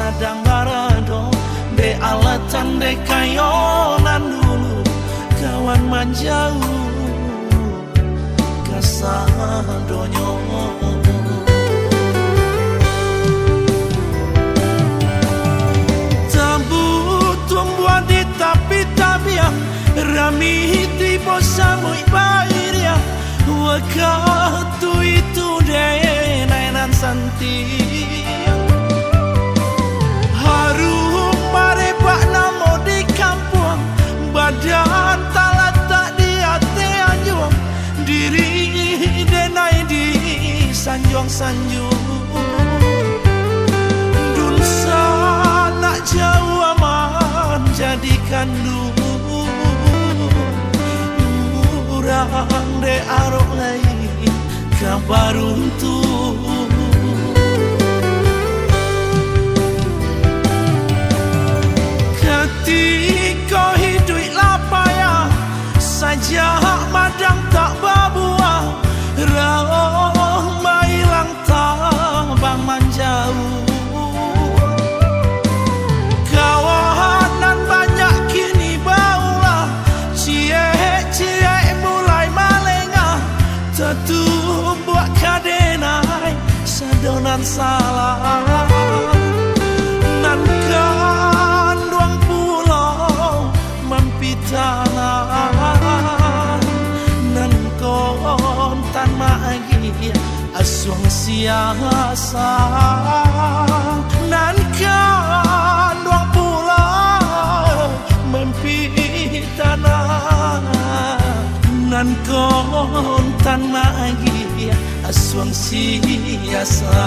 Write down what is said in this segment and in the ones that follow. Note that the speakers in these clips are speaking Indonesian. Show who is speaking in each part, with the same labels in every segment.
Speaker 1: sadang barado de alatan de kayonan dulu kawan manjauh kasadonyo tambut tumbuhan di tapi tabiang rami tibo samui bairia waktu itu deh nainan santi harum marepak namo di kampung badan talat tak di hati anjung diri denai di sanjung dun sana jauh aman jadikan dulu urang de arok lain kabar untuk ketika hidup lapaya saja madang tak berbuah rauh mailang tabang manjauh kawanan banyak kini baulah cie-cie mulai malengah tentu buat kadenai sadonan salah nan kandung pulau mampitalan nan kontan magi asuang siasa nan kandung pulau mampitalan nan kontan magi asuang siasa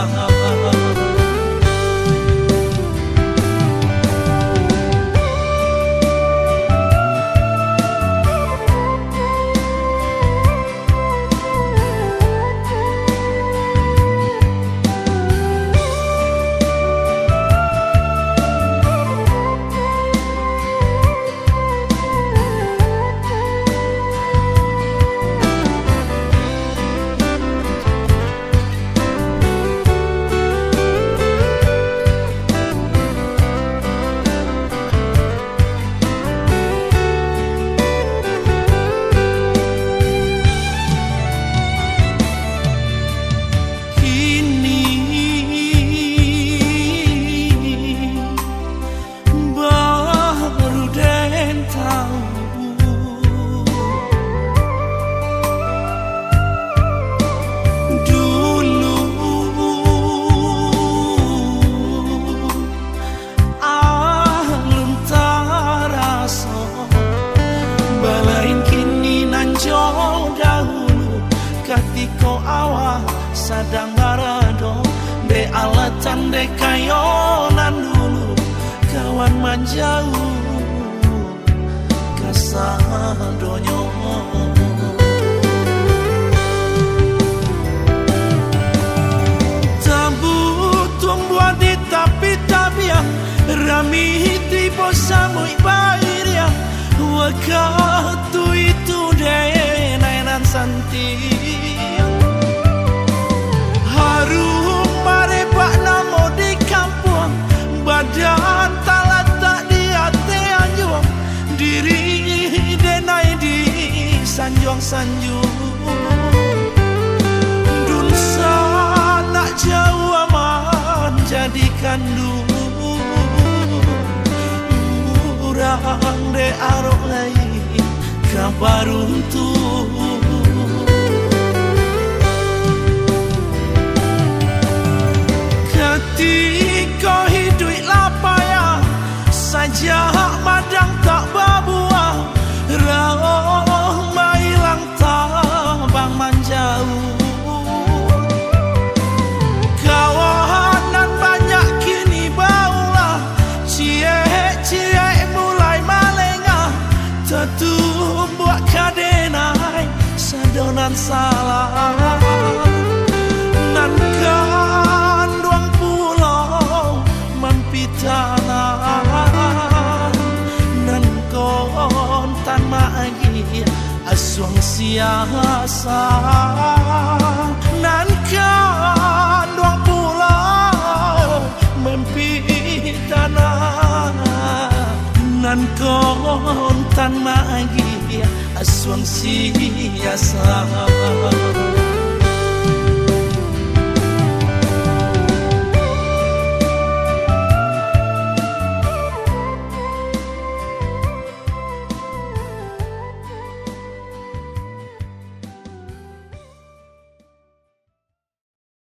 Speaker 1: katiko awal sadang barado de alatan de kayonan dulu kawan manjauh kasadonyo tambut tumbuhan di tapi tabiang rami tibo samui bairia waktu itu deh nainan santi harum marepak namo di kampung badan talat tak di hati anjung diri denai di sanjung dun sana jauh aman jadikan dulu urang de arok lain kabar untuk ketika hidup lapaya saja madang tak berbuah rauh mailang tabang manjauh kawanan banyak kini baulah cie-cie mulai malengah tentu buat kadenai sadonan salah nan kandung pulau mampitalan nan kontan magi asuang siasa nan kandung pulau mempi tan magi aswang siasa